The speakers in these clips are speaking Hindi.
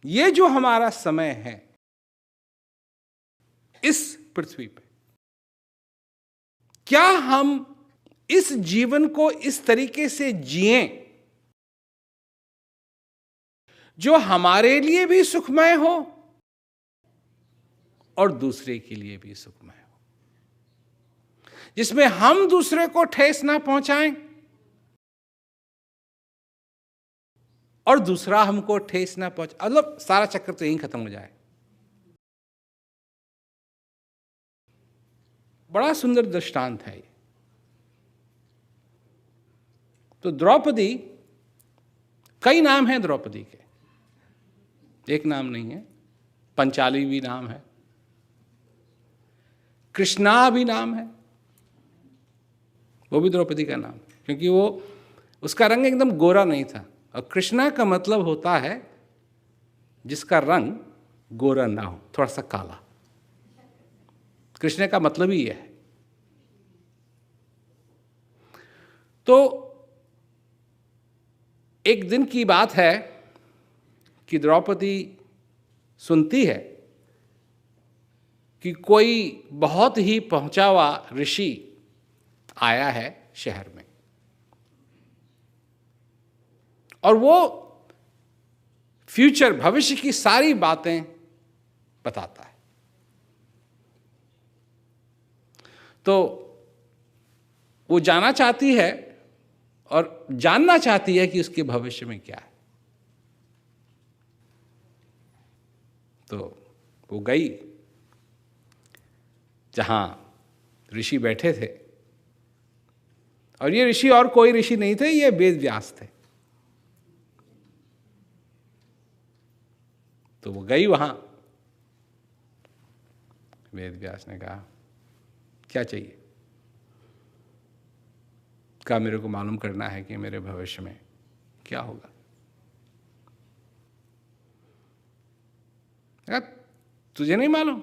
ये जो हमारा समय है इस पृथ्वी पे, क्या हम इस जीवन को इस तरीके से जिएं जो हमारे लिए भी सुखमय हो और दूसरे के लिए भी सुखमय हो, जिसमें हम दूसरे को ठेस ना पहुंचाएं और दूसरा हमको ठेस ना पहुंचाए, मतलब सारा चक्कर तो यहीं खत्म हो जाए। बड़ा सुंदर दृष्टांत है ये। तो द्रौपदी, कई नाम हैं द्रौपदी के, एक नाम नहीं है। पंचाली भी नाम है, कृष्णा भी नाम है, वो भी द्रौपदी का नाम, क्योंकि वो उसका रंग एकदम गोरा नहीं था। और कृष्णा का मतलब होता है जिसका रंग गोरा ना हो, थोड़ा सा काला। कृष्ण का मतलब ही यह है। तो एक दिन की बात है कि द्रौपदी सुनती है कि कोई बहुत ही पहुंचा हुआ ऋषि आया है शहर में, और वो फ्यूचर, भविष्य की सारी बातें बताता है। तो वो जाना चाहती है और जानना चाहती है कि उसके भविष्य में क्या है। तो वो गई जहां ऋषि बैठे थे, और ये ऋषि और कोई ऋषि नहीं थे, ये वेद व्यास थे। तो वो गई वहां। वेद व्यास ने कहा, क्या चाहिए? कहा, मेरे को मालूम करना है कि मेरे भविष्य में क्या होगा। कहा, तुझे नहीं मालूम?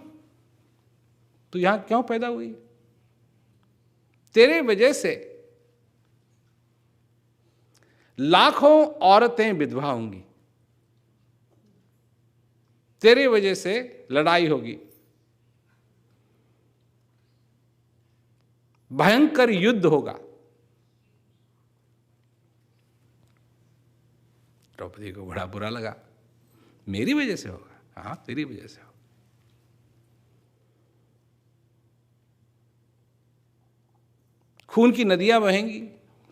तू यहां क्यों पैदा हुई? तेरे वजह से लाखों औरतें विधवा होंगी, तेरे वजह से लड़ाई होगी, भयंकर युद्ध होगा। द्रौपदी को बड़ा बुरा लगा। मेरी वजह से होगा? हाँ, तेरी वजह से होगा। खून की नदियां बहेंगी,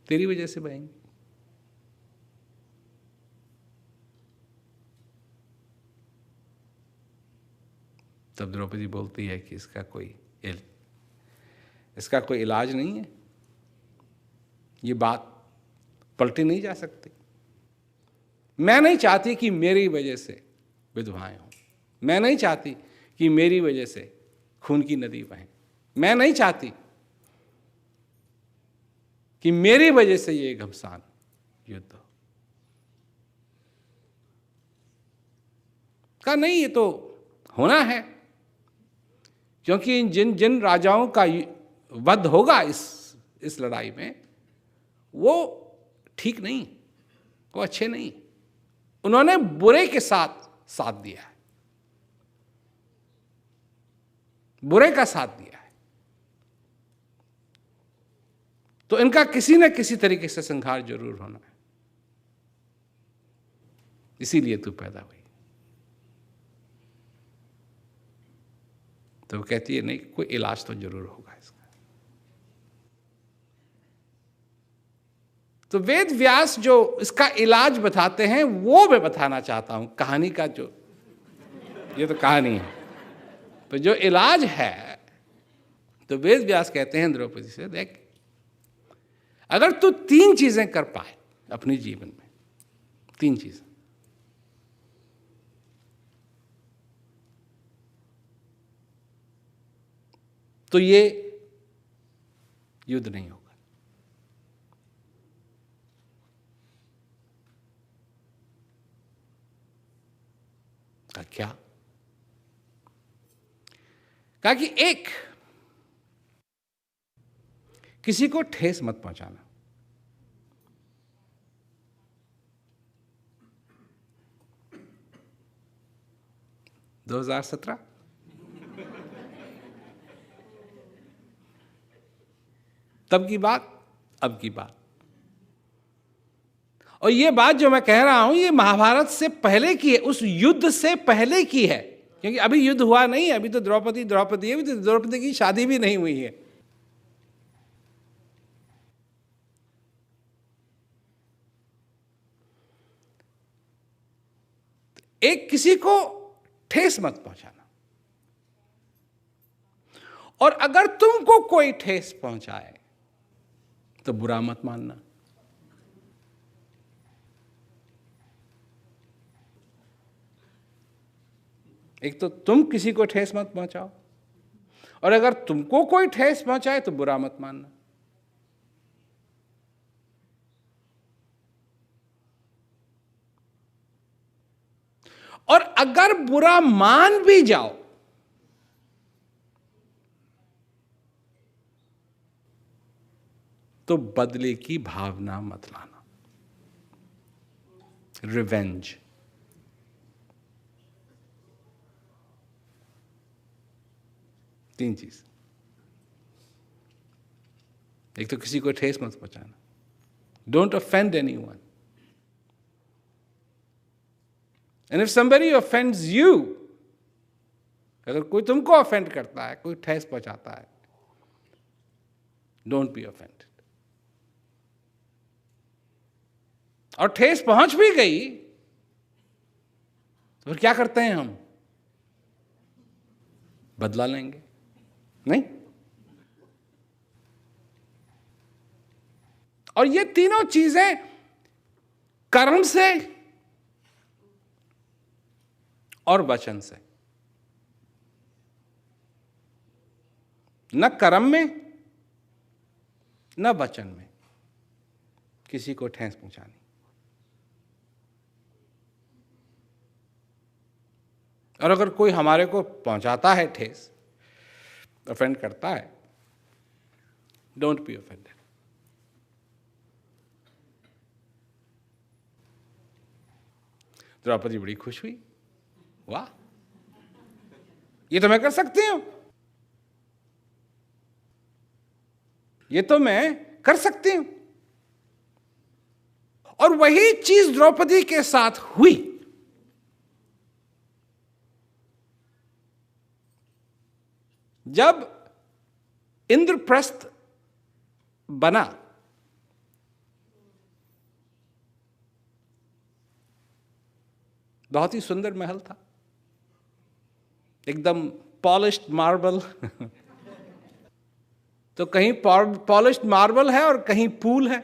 तेरी वजह से बहेंगी। तब द्रौपदी बोलती है कि इसका कोई इलाज नहीं है, ये बात पलटी नहीं जा सकती। मैं नहीं चाहती कि मेरी वजह से विधवाएं हों, मैं नहीं चाहती कि मेरी वजह से खून की नदी बहे, मैं नहीं चाहती कि मेरी वजह से ये घमसान युद्ध हो। कहा, नहीं, ये तो होना है, क्योंकि जिन जिन राजाओं का वध होगा इस लड़ाई में, वो ठीक नहीं, वो अच्छे नहीं, उन्होंने बुरे के साथ दिया है, बुरे का साथ दिया है। तो इनका किसी न किसी तरीके से संहार जरूर होना है, इसीलिए तू पैदा हुई। तो वो कहती है, नहीं, कोई इलाज तो जरूर होगा इसका। तो वेद व्यास जो इसका इलाज बताते हैं वो मैं बताना चाहता हूं। कहानी का जो, ये तो कहानी है, तो जो इलाज है, तो वेद व्यास कहते हैं द्रौपदी से, देख, अगर तू 3 चीजें कर पाए अपने जीवन में, 3 चीजें, तो ये युद्ध नहीं होगा। क्या? कहा कि एक, किसी को ठेस मत पहुंचाना। 2017। तब की बात, अब की बात। और ये बात जो मैं कह रहा हूं, ये महाभारत से पहले की है, उस युद्ध से पहले की है, क्योंकि अभी युद्ध हुआ नहीं है। अभी तो द्रौपदी है, अभी तो द्रौपदी की शादी भी नहीं हुई है। एक, किसी को ठेस मत पहुंचाना, और अगर तुमको कोई ठेस पहुंचाए तो बुरा मत मानना। एक तो तुम किसी को ठेस मत पहुंचाओ, और अगर तुमको कोई ठेस पहुंचाए तो बुरा मत मानना। और अगर बुरा मान भी जाओ तो बदले की भावना मत लाना। रिवेंज। तीन चीज। एक तो किसी को ठेस मत पहुंचाना, don't offend anyone, and if somebody offends you, अगर कोई तुमको ऑफेंड करता है, कोई ठेस पहुंचाता है, डोंट बी ऑफेंडेड। और ठेस पहुंच भी गई तो फिर क्या करते हैं हम? बदला लेंगे? नहीं। और ये तीनों चीजें कर्म से और वचन से, न कर्म में न वचन में किसी को ठेस पहुंचानी। और अगर कोई हमारे को पहुंचाता है ठेस, ऑफेंड करता है, डोंट बी ऑफेंडेड। द्रौपदी बड़ी खुश हुई, वाह, ये तो मैं कर सकती हूं, ये तो मैं कर सकती हूं। और वही चीज द्रौपदी के साथ हुई। जब इंद्रप्रस्थ बना, बहुत ही सुंदर महल था, एकदम पॉलिश्ड मार्बल। तो कहीं पॉलिश्ड मार्बल है और कहीं पूल है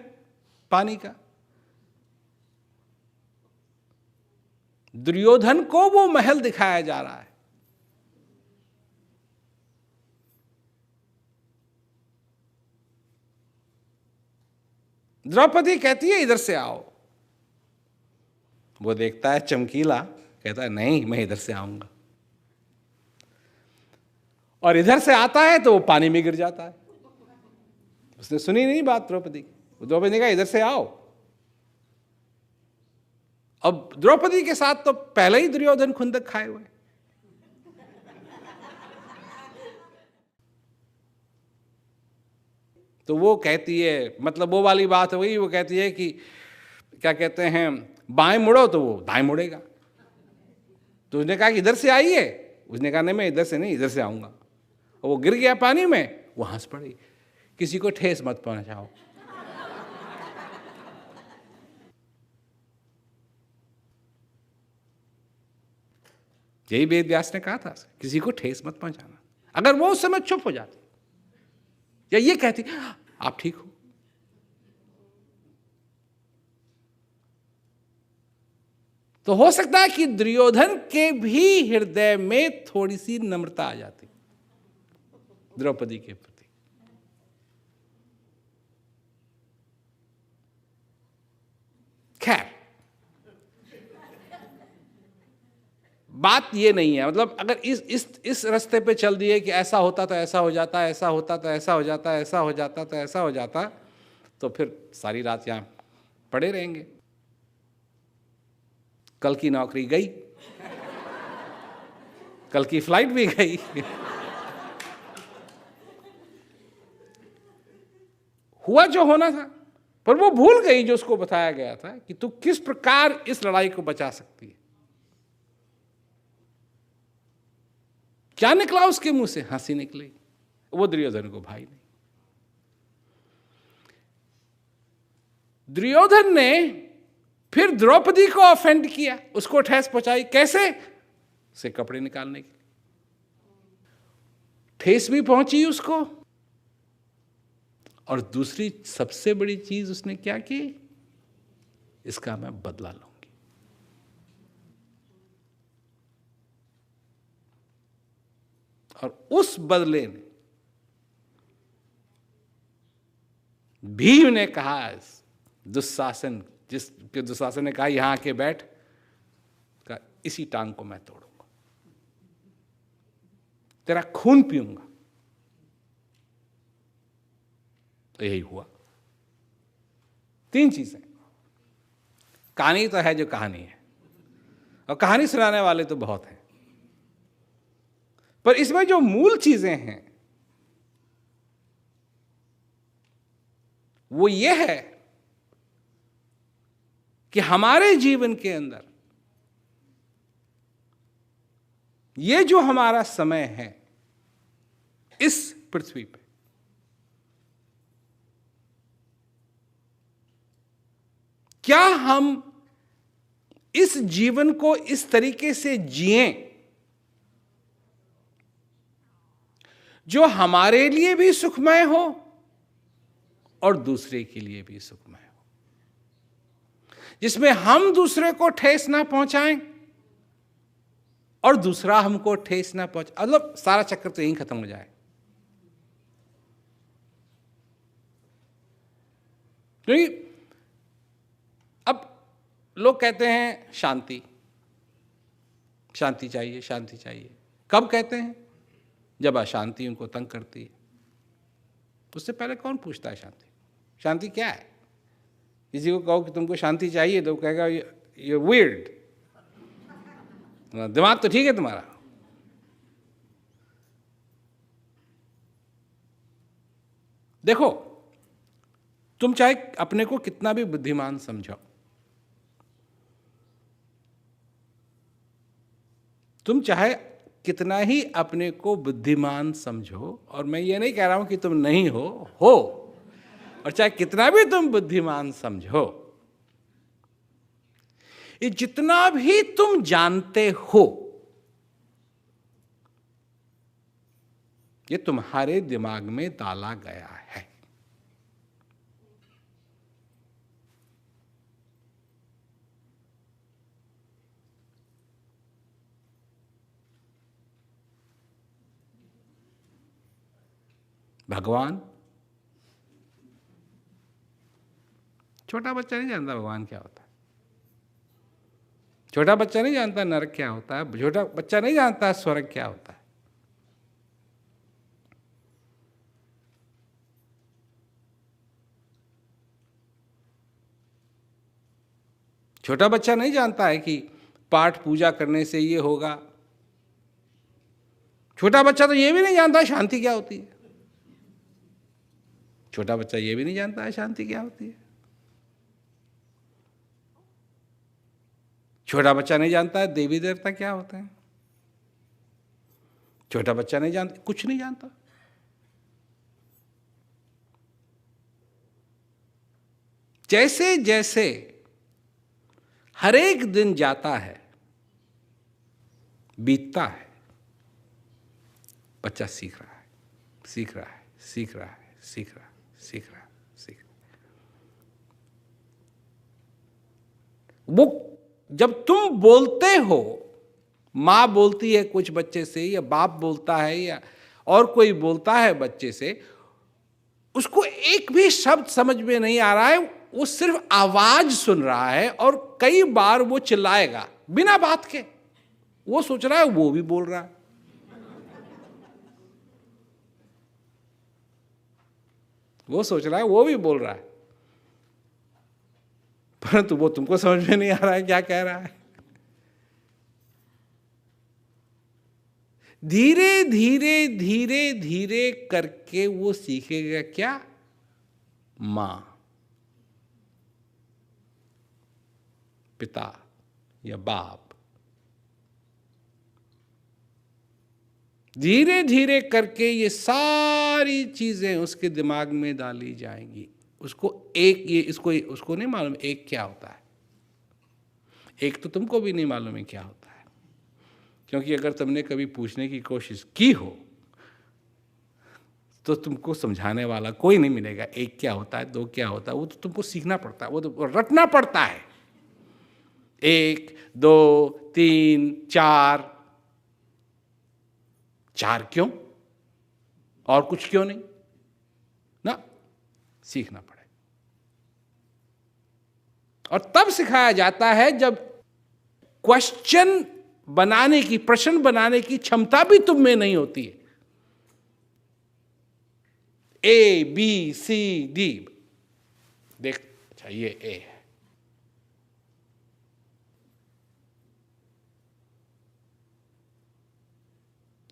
पानी का। दुर्योधन को वो महल दिखाया जा रहा है। द्रौपदी कहती है इधर से आओ, वो देखता है चमकीला, कहता है नहीं, मैं इधर से आऊंगा। और इधर से आता है तो वो पानी में गिर जाता है। उसने सुनी नहीं बात द्रौपदी की। द्रौपदी ने कहा इधर से आओ। अब द्रौपदी के साथ तो पहले ही दुर्योधन खुंदक खाए हुए। तो वो कहती है, मतलब वो वाली बात हो गई, वो कहती है कि क्या कहते हैं, बाएं मुड़ो तो वो दाएं मुड़ेगा। तो उसने कहा कि इधर से आइए, उसने कहा नहीं, मैं इधर से नहीं, इधर से आऊंगा। और वो गिर गया पानी में, वो हंस पड़ी। किसी को ठेस मत पहुंचाओ। यही वेद व्यास ने कहा था, किसी को ठेस मत पहुंचाना। अगर वो उस समय चुप हो जाती या ये कहती आप ठीक हो, तो हो सकता है कि दुर्योधन के भी हृदय में थोड़ी सी नम्रता आ जाती द्रौपदी के प्रति। खैर, बात ये नहीं है, मतलब अगर इस रास्ते पे चल दिए कि ऐसा होता तो ऐसा हो जाता, ऐसा होता तो ऐसा हो जाता, ऐसा हो जाता तो ऐसा हो जाता, तो फिर सारी रात यहां पड़े रहेंगे। कल की नौकरी गई। कल की फ्लाइट भी गई। हुआ जो होना था, पर वो भूल गई जो उसको बताया गया था कि तू किस प्रकार इस लड़ाई को बचा सकती है। क्या निकला उसके मुंह से? हंसी निकली। वो दुर्योधन को भाई नहीं। दुर्योधन ने फिर द्रौपदी को ऑफेंड किया, उसको ठेस पहुंचाई। कैसे? से कपड़े निकालने के लिए ठेस भी पहुंची उसको। और दूसरी सबसे बड़ी चीज उसने क्या की? इसका मैं बदला लूंगी। और उस बदले ने भीम ने कहा, दुशासन ने कहा यहां आके बैठ, का इसी टांग को मैं तोड़ूंगा, तेरा खून पीऊंगा। तो यही हुआ। 3 चीजें। कहानी तो है जो कहानी है, और कहानी सुनाने वाले तो बहुत हैं, पर इसमें जो मूल चीजें हैं वो ये है कि हमारे जीवन के अंदर ये जो हमारा समय है इस पृथ्वी पे, क्या हम इस जीवन को इस तरीके से जिएं जो हमारे लिए भी सुखमय हो और दूसरे के लिए भी सुखमय हो, जिसमें हम दूसरे को ठेस ना पहुंचाएं और दूसरा हमको ठेस ना पहुंचाए। मतलब सारा चक्कर तो यहीं खत्म हो जाए। क्योंकि अब लोग कहते हैं शांति, शांति चाहिए, शांति चाहिए। कब कहते हैं? जब अशांति उनको तंग करती है। उससे पहले कौन पूछता है शांति? शांति क्या है? किसी को कहो कि तुमको शांति चाहिए तो वो कहेगा ये वियर्ड, दिमाग तो ठीक है तुम्हारा। देखो, तुम चाहे अपने को कितना भी बुद्धिमान समझो, तुम चाहे कितना ही अपने को बुद्धिमान समझो, और मैं ये नहीं कह रहा हूं कि तुम नहीं हो, और चाहे कितना भी तुम बुद्धिमान समझो, ये जितना भी तुम जानते हो ये तुम्हारे दिमाग में डाला गया है। भगवान, छोटा बच्चा नहीं जानता भगवान क्या होता है। छोटा बच्चा नहीं जानता नरक क्या होता है। छोटा बच्चा नहीं जानता स्वर्ग क्या होता है। छोटा बच्चा नहीं जानता है कि पाठ पूजा करने से ये होगा। छोटा बच्चा तो ये भी नहीं जानता शांति क्या होती है। छोटा बच्चा ये भी नहीं जानता है शांति क्या होती है। छोटा बच्चा नहीं जानता है देवी देवता क्या होते हैं। छोटा बच्चा नहीं जानता, कुछ नहीं जानता। जैसे जैसे हर एक दिन जाता है, बीतता है, बच्चा सीख रहा है, सीख रहा है, सीख रहा है, सीख रहा है, सीख रहा है, सीख रहा है। वो जब तुम बोलते हो, माँ बोलती है कुछ बच्चे से, या बाप बोलता है, या और कोई बोलता है बच्चे से, उसको एक भी शब्द समझ में नहीं आ रहा है, वो सिर्फ आवाज सुन रहा है, और कई बार वो चिल्लाएगा बिना बात के। वो सोच रहा है वो भी बोल रहा है। वो सोच रहा है वो भी बोल रहा है, परंतु वो तुमको समझ में नहीं आ रहा है क्या कह रहा है। धीरे धीरे धीरे धीरे करके वो सीखेगा क्या? मां, पिता या बाप। धीरे धीरे करके ये सारी चीजें उसके दिमाग में डाली जाएंगी। उसको एक, ये इसको उसको नहीं मालूम एक क्या होता है। एक तो तुमको भी नहीं मालूम है क्या होता है, क्योंकि अगर तुमने कभी पूछने की कोशिश की हो तो तुमको समझाने वाला कोई नहीं मिलेगा। एक क्या होता है, दो क्या होता है, वो तो तुमको सीखना पड़ता है, वो तो रटना पड़ता है। 1 2 3 4। 4 क्यों और कुछ क्यों नहीं ना, सीखना पड़ेगा। और तब सिखाया जाता है जब क्वेश्चन बनाने की, प्रश्न बनाने की क्षमता भी तुम में नहीं होती है। A B C D, देख, अच्छा ये A है,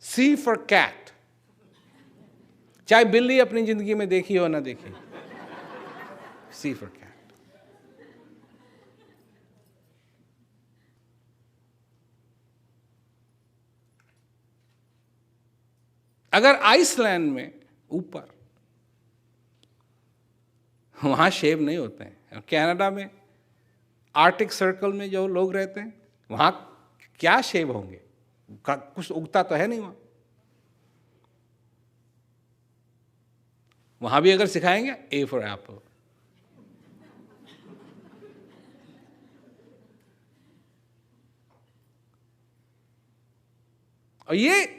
C for cat, चाहे बिल्ली अपनी जिंदगी में देखी हो ना देखी, C for cat। अगर आइसलैंड में ऊपर वहां शेव नहीं होते हैं, कनाडा में आर्टिक सर्कल में जो लोग रहते हैं वहां क्या शेव होंगे, कुछ उगता तो है नहीं वहां। वहां भी अगर सिखाएंगे A for apple, और ये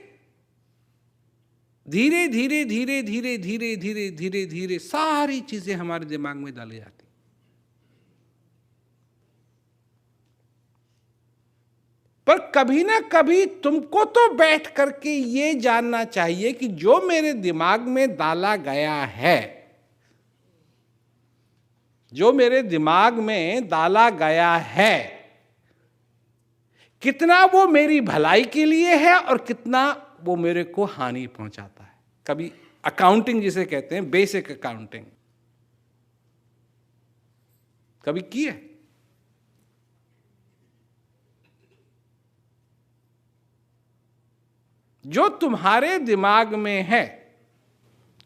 धीरे धीरे धीरे धीरे धीरे धीरे धीरे धीरे सारी चीजें हमारे दिमाग में डाली जाती। पर कभी ना कभी तुमको तो बैठ करके ये जानना चाहिए कि जो मेरे दिमाग में डाला गया है, जो मेरे दिमाग में डाला गया है, कितना वो मेरी भलाई के लिए है और कितना वो मेरे को हानि पहुंचाता है। कभी अकाउंटिंग जिसे कहते हैं, बेसिक अकाउंटिंग कभी की है? जो तुम्हारे दिमाग में है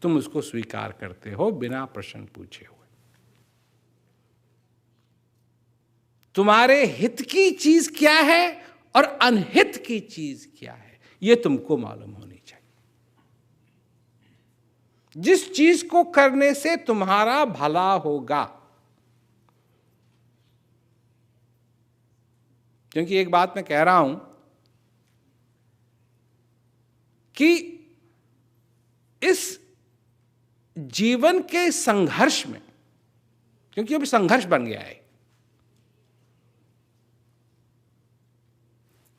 तुम उसको स्वीकार करते हो बिना प्रश्न पूछे हुए। तुम्हारे हित की चीज क्या है और अनहित की चीज क्या है, यह तुमको मालूम होनी चाहिए। जिस चीज को करने से तुम्हारा भला होगा, क्योंकि एक बात मैं कह रहा हूं कि इस जीवन के संघर्ष में, क्योंकि अभी संघर्ष बन गया है,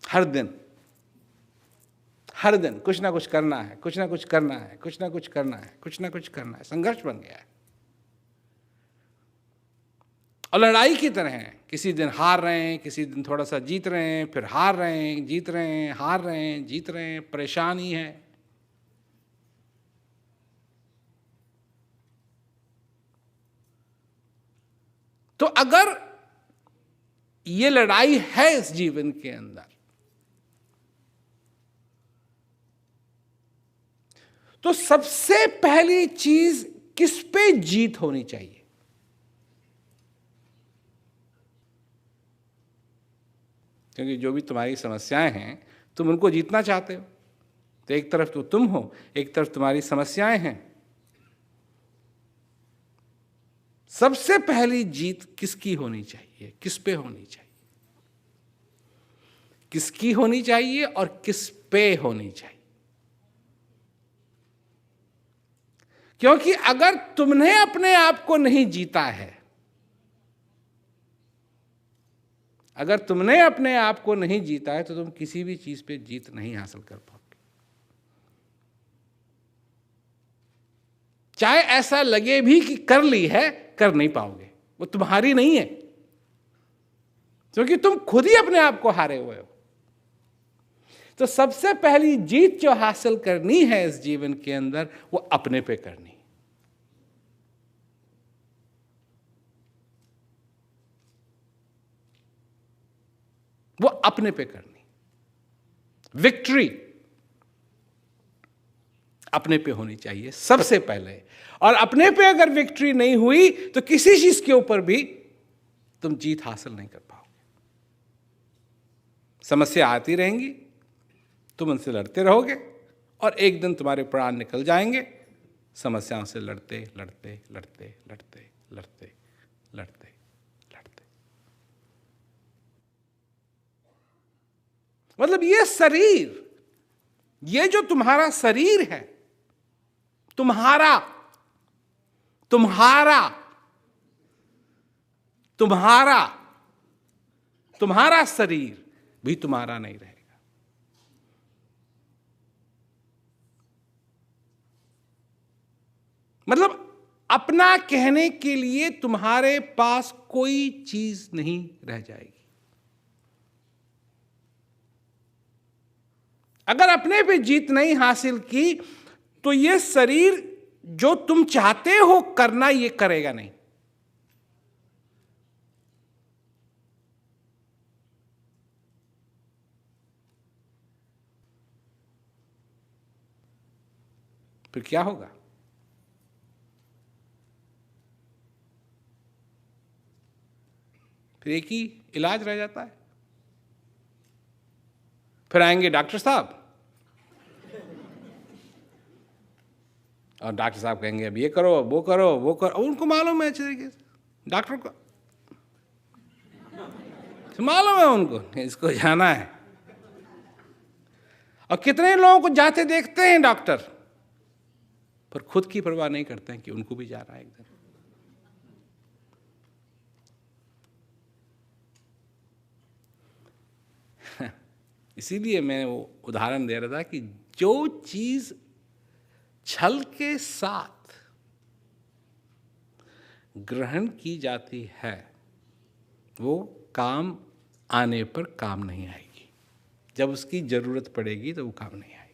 हर दिन कुछ ना कुछ करना है, कुछ ना कुछ करना है, कुछ ना कुछ करना है, कुछ ना कुछ करना है, संघर्ष बन गया है। और लड़ाई की तरह है, किसी दिन हार रहे हैं, किसी दिन थोड़ा सा जीत रहे हैं, फिर हार रहे हैं, जीत रहे हैं, हार रहे हैं, जीत रहे हैं, परेशानी है। तो अगर ये लड़ाई है इस जीवन के अंदर, तो सबसे पहली चीज किस पे जीत होनी चाहिए? क्योंकि जो भी तुम्हारी समस्याएं हैं तुम उनको जीतना चाहते हो, तो एक तरफ तो तुम हो, एक तरफ तुम्हारी समस्याएं हैं। सबसे पहली जीत किसकी होनी चाहिए, किस पे होनी चाहिए? किसकी होनी चाहिए और किस पे होनी चाहिए? क्योंकि अगर तुमने अपने आप को नहीं जीता है, अगर तुमने अपने आप को नहीं जीता है, तो तुम किसी भी चीज पे जीत नहीं हासिल कर पाओगे। चाहे ऐसा लगे भी कि कर ली है, कर नहीं पाओगे, वो तुम्हारी नहीं है, क्योंकि तुम खुद ही अपने आप को हारे हुए हो। तो सबसे पहली जीत जो हासिल करनी है इस जीवन के अंदर, वो अपने पे करनी। वो अपने पे करनी। विक्ट्री अपने पे होनी चाहिए सबसे पहले। और अपने पे अगर विक्ट्री नहीं हुई तो किसी चीज के ऊपर भी तुम जीत हासिल नहीं कर पाओगे। समस्या आती रहेंगी, तुम उनसे लड़ते रहोगे और एक दिन तुम्हारे प्राण निकल जाएंगे समस्याओं से लड़ते लड़ते लड़ते लड़ते लड़ते लड़ते लड़ते। मतलब ये शरीर, ये जो तुम्हारा शरीर है, तुम्हारा तुम्हारा तुम्हारा तुम्हारा शरीर भी तुम्हारा नहीं रहेगा। मतलब अपना कहने के लिए तुम्हारे पास कोई चीज नहीं रह जाएगी। अगर अपने पे जीत नहीं हासिल की तो ये शरीर जो तुम चाहते हो करना, ये करेगा नहीं। फिर क्या होगा? फिर एक ही इलाज रह जाता है। फिर आएंगे डॉक्टर साहब और डॉक्टर साहब कहेंगे अब ये करो, वो करो, वो करो। और उनको मालूम है अच्छे तरीके से, डॉक्टर को मालूम है उनको इसको जाना है। और कितने लोगों को जाते देखते हैं डॉक्टर, पर खुद की परवाह नहीं करते हैं कि उनको भी जाना है एक दिन। इसीलिए मैं वो उदाहरण दे रहा था कि जो चीज छल के साथ ग्रहण की जाती है वो काम आने पर काम नहीं आएगी। जब उसकी जरूरत पड़ेगी तो वो काम नहीं आएगी।